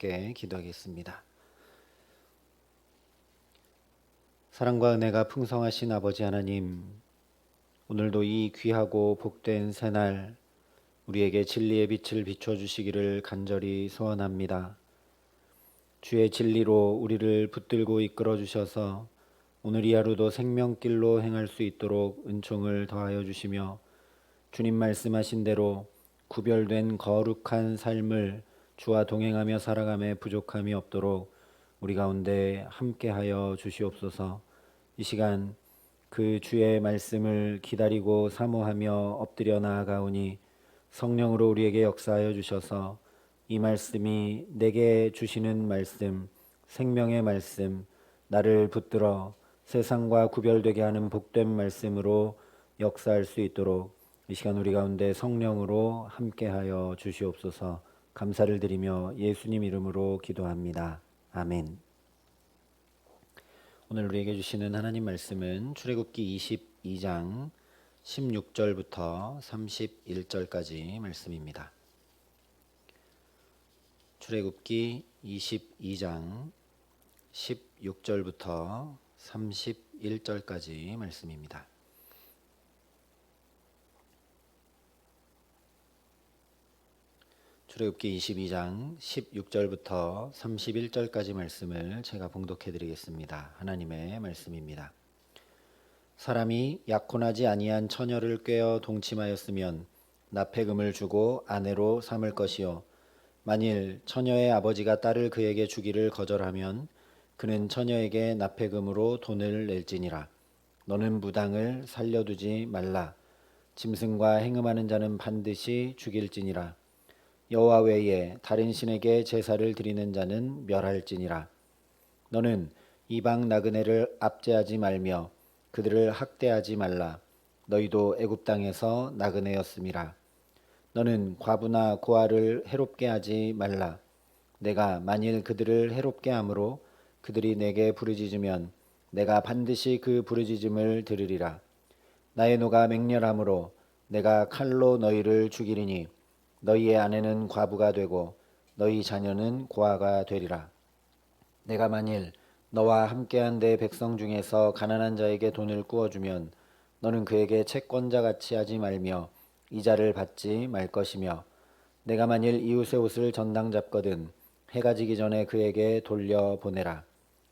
함께 기도하겠습니다. 사랑과 은혜가 풍성하신 아버지 하나님, 오늘도 이 귀하고 복된 새날 우리에게 진리의 빛을 비춰주시기를 간절히 소원합니다. 주의 진리로 우리를 붙들고 이끌어 주셔서 오늘 이 하루도 생명길로 행할 수 있도록 은총을 더하여 주시며, 주님 말씀하신 대로 구별된 거룩한 삶을 주와 동행하며 살아감에 부족함이 없도록 우리 가운데 함께하여 주시옵소서. 이 시간 그 주의 말씀을 기다리고 사모하며 엎드려 나아가오니 성령으로 우리에게 역사하여 주셔서 이 말씀이 내게 주시는 말씀, 생명의 말씀, 나를 붙들어 세상과 구별되게 하는 복된 말씀으로 역사할 수 있도록 이 시간 우리 가운데 성령으로 함께하여 주시옵소서. 감사를 드리며 예수님 이름으로 기도합니다. 아멘. 오늘 우리에게 주시는 하나님 말씀은 출애굽기 22장 16절부터 31절까지 말씀입니다. 출애굽기 22장 16절부터 31절까지 말씀입니다. 출애굽기 22장 16절부터 31절까지 말씀을 제가 봉독해 드리겠습니다. 하나님의 말씀입니다. 사람이 약혼하지 아니한 처녀를 꾀어 동침하였으면 납폐금을 주고 아내로 삼을 것이요, 만일 처녀의 아버지가 딸을 그에게 주기를 거절하면 그는 처녀에게 납폐금으로 돈을 낼지니라. 너는 무당을 살려두지 말라. 짐승과 행음하는 자는 반드시 죽일지니라. 여호와 외에 다른 신에게 제사를 드리는 자는 멸할지니라. 너는 이방 나그네를 압제하지 말며 그들을 학대하지 말라. 너희도 애굽 땅에서 나그네였음이라. 너는 과부나 고아를 해롭게 하지 말라. 내가 만일 그들을 해롭게 함으로 그들이 내게 부르짖으면 내가 반드시 그 부르짖음을 들으리라. 나의 노가 맹렬함으로 내가 칼로 너희를 죽이리니 너희의 아내는 과부가 되고 너희 자녀는 고아가 되리라. 내가 만일 너와 함께한 내 백성 중에서 가난한 자에게 돈을 꾸어주면 너는 그에게 채권자같이 하지 말며 이자를 받지 말 것이며, 내가 만일 이웃의 옷을 전당 잡거든 해가 지기 전에 그에게 돌려보내라.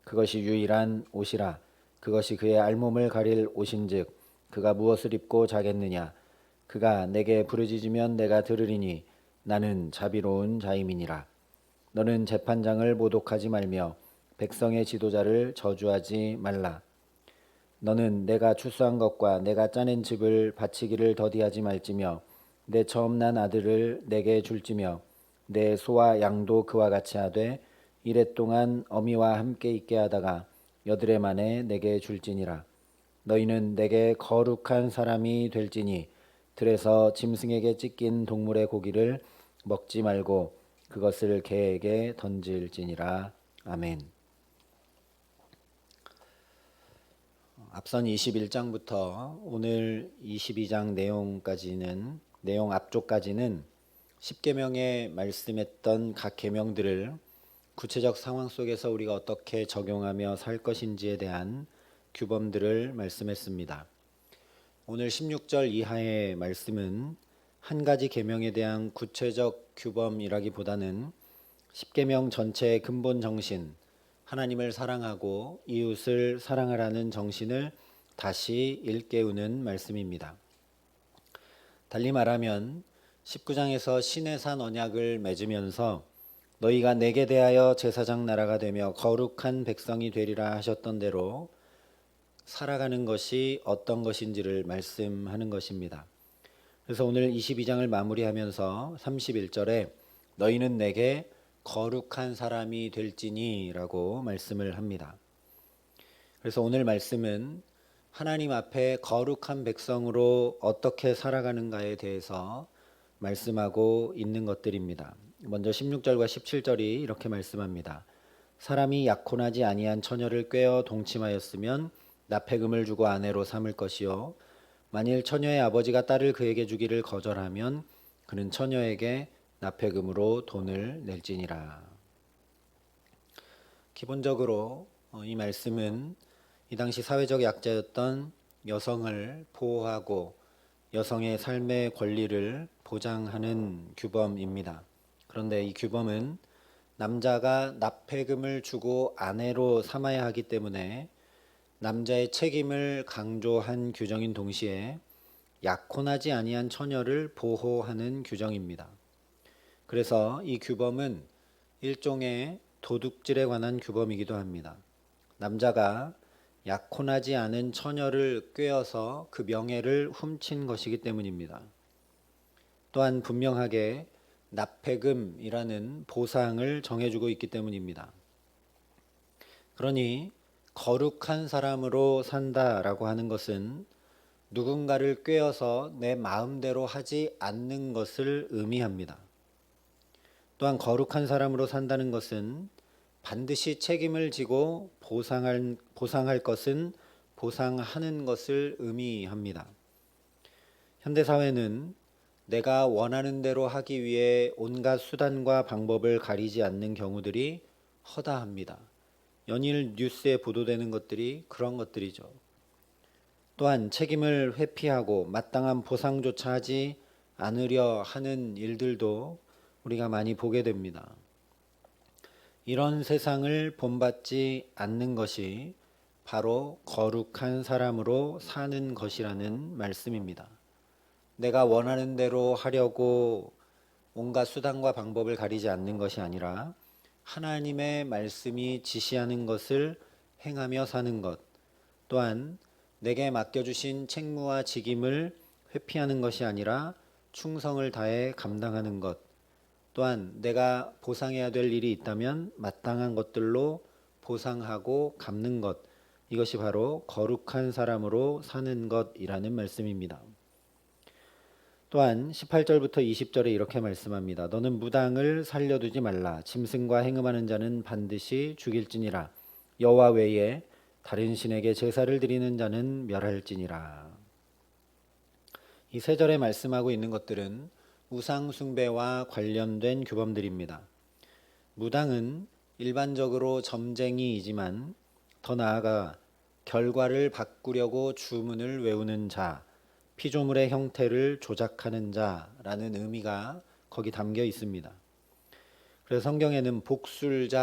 그것이 유일한 옷이라. 그것이 그의 알몸을 가릴 옷인즉 그가 무엇을 입고 자겠느냐. 그가 내게 부르짖으면 내가 들으리니 나는 자비로운 자임이니라. 너는 재판장을 모독하지 말며 백성의 지도자를 저주하지 말라. 너는 내가 추수한 것과 내가 짜낸 즙을 바치기를 더디하지 말지며 내 처음 난 아들을 내게 줄지며 내 소와 양도 그와 같이 하되 이레 동안 어미와 함께 있게 하다가 여드레 만에 내게 줄지니라. 너희는 내게 거룩한 사람이 될지니 들에서 짐승에게 찢긴 동물의 고기를 먹지 말고 그것을 개에게 던질지니라. 아멘. 앞선 21장부터 오늘 22장 내용 앞쪽까지는 10계명에 말씀했던 각 계명들을 구체적 상황 속에서 우리가 어떻게 적용하며 살 것인지에 대한 규범들을 말씀했습니다. 오늘 16절 이하의 말씀은 한 가지 계명에 대한 구체적 규범이라기보다는 10계명 전체의 근본 정신, 하나님을 사랑하고 이웃을 사랑하라는 정신을 다시 일깨우는 말씀입니다. 달리 말하면 19장에서 신의 산 언약을 맺으면서 너희가 내게 대하여 제사장 나라가 되며 거룩한 백성이 되리라 하셨던 대로 살아가는 것이 어떤 것인지를 말씀하는 것입니다. 그래서 오늘 22장을 마무리하면서 31절에 너희는 내게 거룩한 사람이 될지니 라고 말씀을 합니다. 그래서 오늘 말씀은 하나님 앞에 거룩한 백성으로 어떻게 살아가는가에 대해서 말씀하고 있는 것들입니다. 먼저 16절과 17절이 이렇게 말씀합니다. 사람이 약혼하지 아니한 처녀를 꾀어 동침하였으면 납폐금을 주고 아내로 삼을 것이요, 만일 처녀의 아버지가 딸을 그에게 주기를 거절하면 그는 처녀에게 납폐금으로 돈을 낼지니라. 기본적으로 이 말씀은 이 당시 사회적 약자였던 여성을 보호하고 여성의 삶의 권리를 보장하는 규범입니다. 그런데 이 규범은 남자가 납폐금을 주고 아내로 삼아야 하기 때문에 남자의 책임을 강조한 규정인 동시에 약혼하지 아니한 처녀를 보호하는 규정입니다. 그래서 이 규범은 일종의 도둑질에 관한 규범이기도 합니다. 남자가 약혼하지 않은 처녀를 꿰어서 그 명예를 훔친 것이기 때문입니다. 또한 분명하게 납폐금이라는 보상을 정해주고 있기 때문입니다. 그러니 거룩한 사람으로 산다라고 하는 것은 누군가를 꿰어서 내 마음대로 하지 않는 것을 의미합니다. 또한 거룩한 사람으로 산다는 것은 반드시 책임을 지고 보상할 것은 보상하는 것을 의미합니다. 현대사회는 내가 원하는 대로 하기 위해 온갖 수단과 방법을 가리지 않는 경우들이 허다합니다. 연일 뉴스에 보도되는 것들이 그런 것들이죠. 또한 책임을 회피하고 마땅한 보상조차 하지 않으려 하는 일들도 우리가 많이 보게 됩니다. 이런 세상을 본받지 않는 것이 바로 거룩한 사람으로 사는 것이라는 말씀입니다. 내가 원하는 대로 하려고 온갖 수단과 방법을 가리지 않는 것이 아니라 하나님의 말씀이 지시하는 것을 행하며 사는 것, 또한 내게 맡겨주신 책무와 직임을 회피하는 것이 아니라 충성을 다해 감당하는 것, 또한 내가 보상해야 될 일이 있다면 마땅한 것들로 보상하고 갚는 것, 이것이 바로 거룩한 사람으로 사는 것이라는 말씀입니다. 또한 18절부터 20절에 이렇게 말씀합니다. 너는 무당을 살려두지 말라. 짐승과 행음하는 자는 반드시 죽일지니라. 여호와 외에 다른 신에게 제사를 드리는 자는 멸할지니라. 이 세 절에 말씀하고 있는 것들은 우상 숭배와 관련된 규범들입니다. 무당은 일반적으로 점쟁이이지만 더 나아가 결과를 바꾸려고 주문을 외우는 자, 피조물의 형태를 조작하는 자라는 의미가 거기 담겨 있습니다. 그래서 성경에는 복술자라고도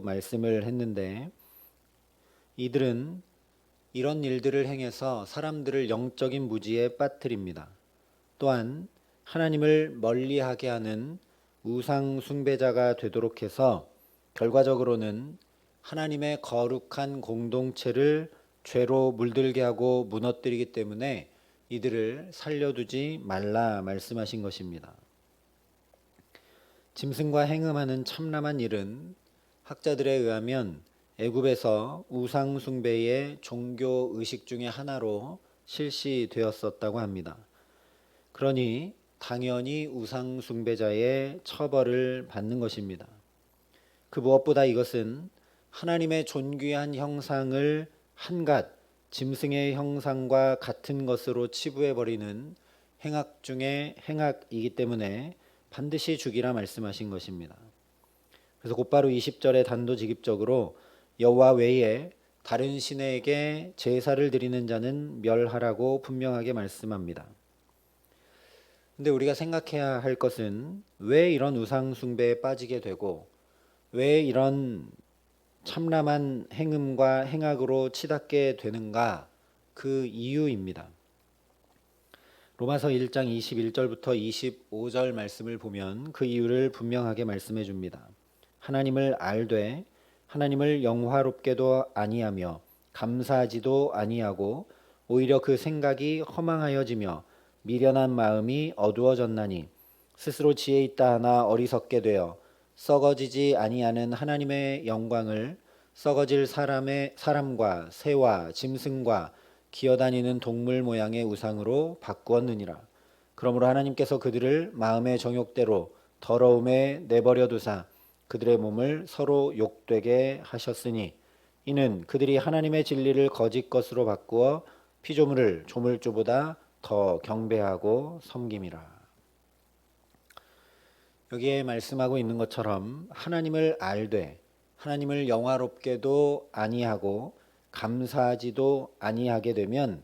말씀을 했는데 이들은 이런 일들을 행해서 사람들을 영적인 무지에 빠뜨립니다. 또한 하나님을 멀리하게 하는 우상 숭배자가 되도록 해서 결과적으로는 하나님의 거룩한 공동체를 죄로 물들게 하고 무너뜨리기 때문에 이들을 살려두지 말라 말씀하신 것입니다. 짐승과 행음하는 참람한 일은 학자들에 의하면 애굽에서 우상 숭배의 종교 의식 중의 하나로 실시되었었다고 합니다. 그러니 당연히 우상 숭배자의 처벌을 받는 것입니다. 그 무엇보다 이것은 하나님의 존귀한 형상을 한갓 짐승의 형상과 같은 것으로 치부해버리는 행악 중에 행악이기 때문에 반드시 죽이라 말씀하신 것입니다. 그래서 곧바로 20절에 단도직입적으로 여호와 외에 다른 신에게 제사를 드리는 자는 멸하라고 분명하게 말씀합니다. 근데 우리가 생각해야 할 것은 왜 이런 우상 숭배에 빠지게 되고 왜 이런 참람한 행음과 행악으로 치닫게 되는가, 그 이유입니다. 로마서 1장 21절부터 25절 말씀을 보면 그 이유를 분명하게 말씀해 줍니다. 하나님을 알되 하나님을 영화롭게도 아니하며 감사하지도 아니하고 오히려 그 생각이 허망하여지며 미련한 마음이 어두워졌나니 스스로 지혜 있다 하나 어리석게 되어 썩어지지 아니하는 하나님의 영광을 썩어질 사람과 새와 짐승과 기어다니는 동물 모양의 우상으로 바꾸었느니라. 그러므로 하나님께서 그들을 마음의 정욕대로 더러움에 내버려 두사 그들의 몸을 서로 욕되게 하셨으니 이는 그들이 하나님의 진리를 거짓 것으로 바꾸어 피조물을 조물주보다 더 경배하고 섬김이라. 여기에 말씀하고 있는 것처럼 하나님을 알되 하나님을 영화롭게도 아니하고 감사하지도 아니하게 되면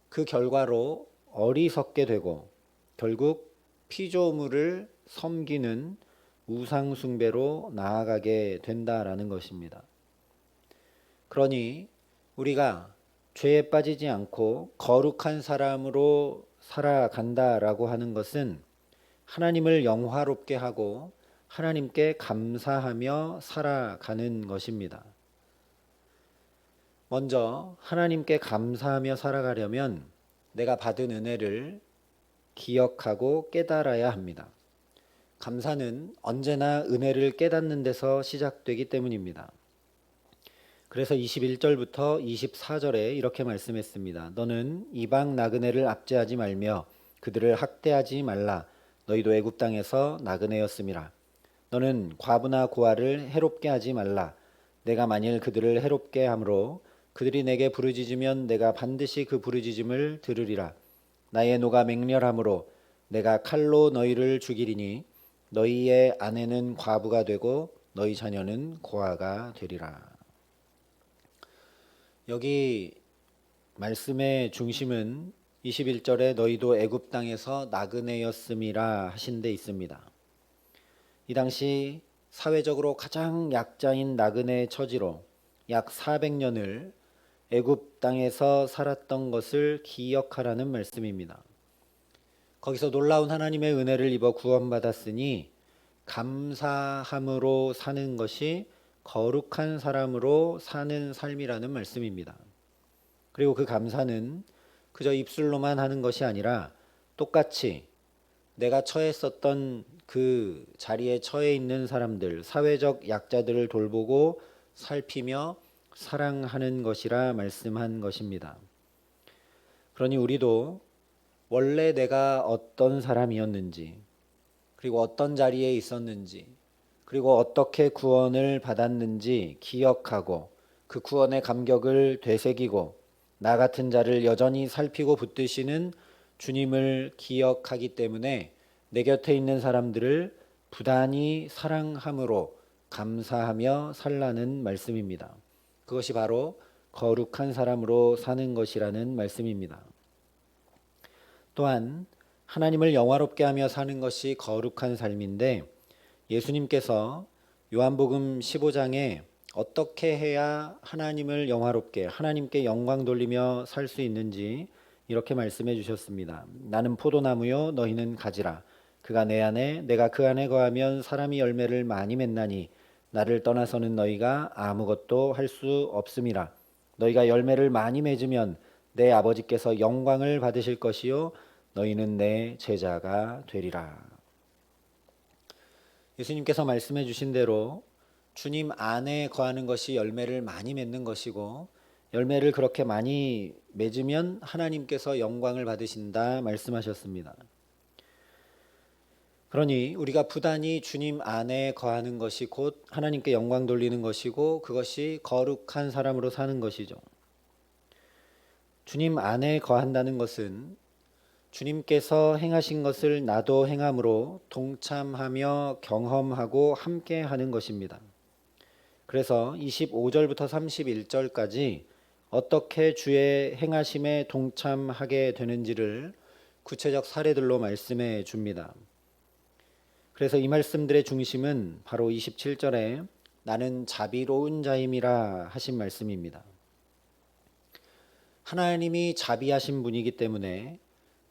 그 결과로 어리석게 되고 결국 피조물을 섬기는 우상 숭배로 나아가게 된다라는 것입니다. 그러니 우리가 죄에 빠지지 않고 거룩한 사람으로 살아간다라고 하는 것은 하나님을 영화롭게 하고 하나님께 감사하며 살아가는 것입니다. 먼저 하나님께 감사하며 살아가려면 내가 받은 은혜를 기억하고 깨달아야 합니다. 감사는 언제나 은혜를 깨닫는 데서 시작되기 때문입니다. 그래서 21절부터 24절에 이렇게 말씀했습니다. 너는 이방 나그네를 압제하지 말며 그들을 학대하지 말라. 너희도 애굽 땅에서 나그네였음이라. 너는 과부나 고아를 해롭게 하지 말라. 내가 만일 그들을 해롭게 함으로 그들이 내게 부르짖으면 내가 반드시 그 부르짖음을 들으리라. 나의 노가 맹렬함으로 내가 칼로 너희를 죽이리니 너희의 아내는 과부가 되고 너희 자녀는 고아가 되리라. 여기 말씀의 중심은 21절에 너희도 애굽 땅에서 나그네였음이라 하신 데 있습니다. 이 당시 사회적으로 가장 약자인 나그네 처지로 약 400년을 애굽 땅에서 살았던 것을 기억하라는 말씀입니다. 거기서 놀라운 하나님의 은혜를 입어 구원받았으니 감사함으로 사는 것이 거룩한 사람으로 사는 삶이라는 말씀입니다. 그리고 그 감사는 그저 입술로만 하는 것이 아니라 똑같이 내가 처했었던 그 자리에 처해 있는 사람들, 사회적 약자들을 돌보고 살피며 사랑하는 것이라 말씀한 것입니다. 그러니 우리도 원래 내가 어떤 사람이었는지, 그리고 어떤 자리에 있었는지, 그리고 어떻게 구원을 받았는지 기억하고 그 구원의 감격을 되새기고 나 같은 자를 여전히 살피고 붙드시는 주님을 기억하기 때문에 내 곁에 있는 사람들을 부단히 사랑함으로 감사하며 살라는 말씀입니다. 그것이 바로 거룩한 사람으로 사는 것이라는 말씀입니다. 또한 하나님을 영화롭게 하며 사는 것이 거룩한 삶인데 예수님께서 요한복음 15장에 어떻게 해야 하나님을 영화롭게 하나님께 영광 돌리며 살 수 있는지 이렇게 말씀해 주셨습니다. 나는 포도나무요 너희는 가지라. 그가 내 안에 내가 그 안에 거하면 사람이 열매를 많이 맺나니 나를 떠나서는 너희가 아무것도 할 수 없음이라. 너희가 열매를 많이 맺으면 내 아버지께서 영광을 받으실 것이요 너희는 내 제자가 되리라. 예수님께서 말씀해 주신 대로 주님 안에 거하는 것이 열매를 많이 맺는 것이고 열매를 그렇게 많이 맺으면 하나님께서 영광을 받으신다 말씀하셨습니다. 그러니 우리가 부단히 주님 안에 거하는 것이 곧 하나님께 영광 돌리는 것이고 그것이 거룩한 사람으로 사는 것이죠. 주님 안에 거한다는 것은 주님께서 행하신 것을 나도 행함으로 동참하며 경험하고 함께 하는 것입니다. 그래서 25절부터 31절까지 어떻게 주의 행하심에 동참하게 되는지를 구체적 사례들로 말씀해 줍니다. 그래서 이 말씀들의 중심은 바로 27절에 나는 자비로운 자임이라 하신 말씀입니다. 하나님이 자비하신 분이기 때문에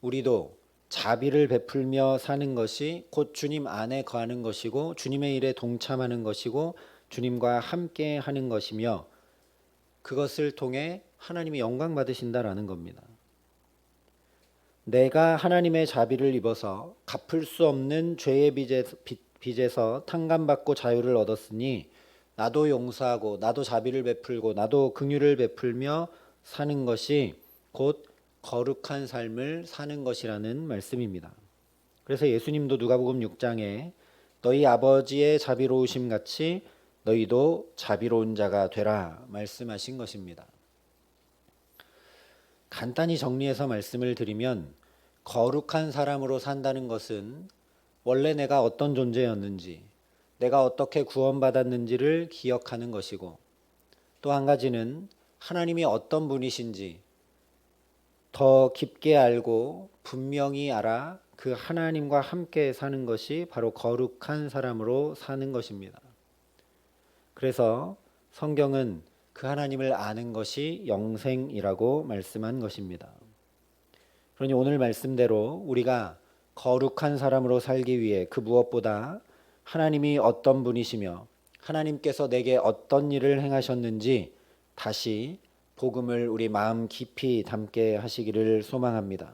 우리도 자비를 베풀며 사는 것이 곧 주님 안에 거하는 것이고 주님의 일에 동참하는 것이고 주님과 함께 하는 것이며 그것을 통해 하나님이 영광 받으신다라는 겁니다. 내가 하나님의 자비를 입어서 갚을 수 없는 죄의 빚에서 탕감받고 자유를 얻었으니 나도 용서하고 나도 자비를 베풀고 나도 긍휼을 베풀며 사는 것이 곧 거룩한 삶을 사는 것이라는 말씀입니다. 그래서 예수님도 누가복음 6장에 너희 아버지의 자비로우심 같이 너희도 자비로운 자가 되라 말씀하신 것입니다. 간단히 정리해서 말씀을 드리면 거룩한 사람으로 산다는 것은 원래 내가 어떤 존재였는지 내가 어떻게 구원받았는지를 기억하는 것이고, 또 한 가지는 하나님이 어떤 분이신지 더 깊게 알고 분명히 알아 그 하나님과 함께 사는 것이 바로 거룩한 사람으로 사는 것입니다. 그래서 성경은 그 하나님을 아는 것이 영생이라고 말씀한 것입니다. 그러니 오늘 말씀대로 우리가 거룩한 사람으로 살기 위해 그 무엇보다 하나님이 어떤 분이시며 하나님께서 내게 어떤 일을 행하셨는지 다시 복음을 우리 마음 깊이 담게 하시기를 소망합니다.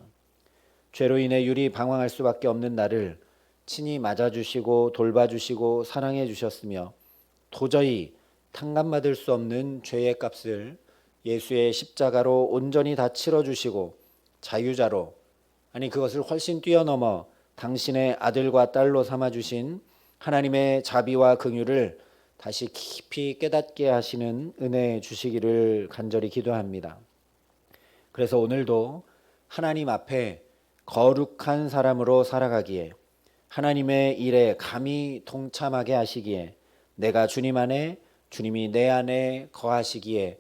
죄로 인해 율이 방황할 수밖에 없는 나를 친히 맞아주시고 돌봐주시고 사랑해 주셨으며 도저히 탕감받을 수 없는 죄의 값을 예수의 십자가로 온전히 다 치러주시고 자유자로, 아니 그것을 훨씬 뛰어넘어 당신의 아들과 딸로 삼아주신 하나님의 자비와 긍휼을 다시 깊이 깨닫게 하시는 은혜 주시기를 간절히 기도합니다. 그래서 오늘도 하나님 앞에 거룩한 사람으로 살아가기에, 하나님의 일에 감히 동참하게 하시기에, 내가 주님 안에 주님이 내 안에 거하시기에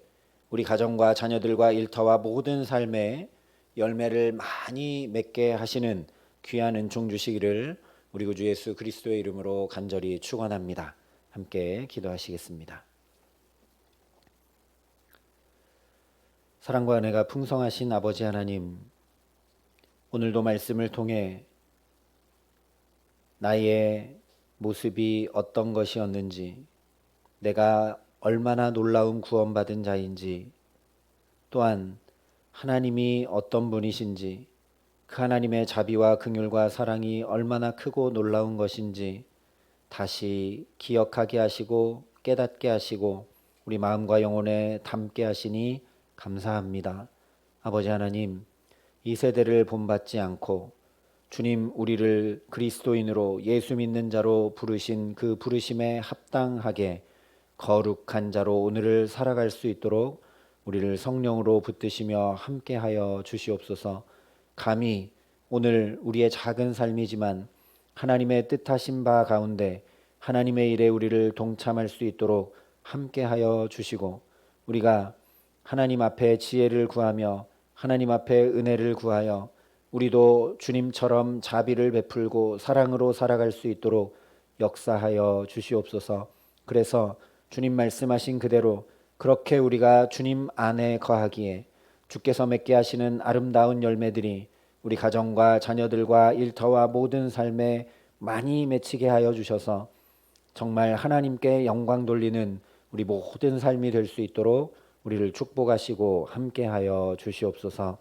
우리 가정과 자녀들과 일터와 모든 삶에 열매를 많이 맺게 하시는 귀한 은총 주시기를 우리 구주 예수 그리스도의 이름으로 간절히 축원합니다. 함께 기도하시겠습니다. 사랑과 은혜가 풍성하신 아버지 하나님, 오늘도 말씀을 통해 나의 모습이 어떤 것이었는지, 내가 얼마나 놀라운 구원받은 자인지, 또한 하나님이 어떤 분이신지, 그 하나님의 자비와 긍휼과 사랑이 얼마나 크고 놀라운 것인지 다시 기억하게 하시고 깨닫게 하시고 우리 마음과 영혼에 담게 하시니 감사합니다. 아버지 하나님, 이 세대를 본받지 않고 주님 우리를 그리스도인으로 예수 믿는 자로 부르신 그 부르심에 합당하게 거룩한 자로 오늘을 살아갈 수 있도록 우리를 성령으로 붙드시며 함께하여 주시옵소서. 감히 오늘 우리의 작은 삶이지만 하나님의 뜻하신 바 가운데 하나님의 일에 우리를 동참할 수 있도록 함께하여 주시고, 우리가 하나님 앞에 지혜를 구하며 하나님 앞에 은혜를 구하여 우리도 주님처럼 자비를 베풀고 사랑으로 살아갈 수 있도록 역사하여 주시옵소서. 그래서 주님 말씀하신 그대로 그렇게 우리가 주님 안에 거하기에 주께서 맺게 하시는 아름다운 열매들이 우리 가정과 자녀들과 일터와 모든 삶에 많이 맺히게 하여 주셔서 정말 하나님께 영광 돌리는 우리 모든 삶이 될 수 있도록 우리를 축복하시고 함께하여 주시옵소서.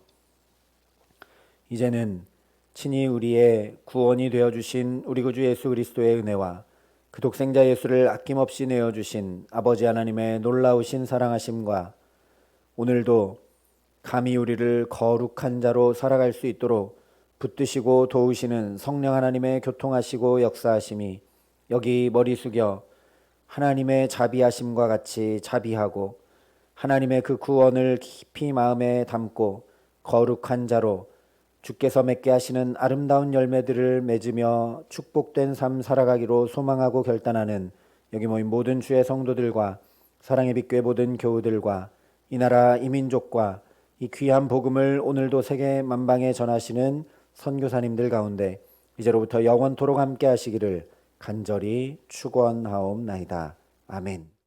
이제는 친히 우리의 구원이 되어주신 우리 구주 예수 그리스도의 은혜와 그 독생자 예수를 아낌없이 내어주신 아버지 하나님의 놀라우신 사랑하심과 오늘도 감히 우리를 거룩한 자로 살아갈 수 있도록 붙드시고 도우시는 성령 하나님의 교통하시고 역사하심이 여기 머리 숙여 하나님의 자비하심과 같이 자비하고 하나님의 그 구원을 깊이 마음에 담고 거룩한 자로 주께서 맺게 하시는 아름다운 열매들을 맺으며 축복된 삶 살아가기로 소망하고 결단하는 여기 모인 모든 주의 성도들과 사랑의 빛교회 모든 교우들과 이 나라 이 민족과 이 귀한 복음을 오늘도 세계 만방에 전하시는 선교사님들 가운데 이제로부터 영원토록 함께 하시기를 간절히 축원하옵나이다. 아멘.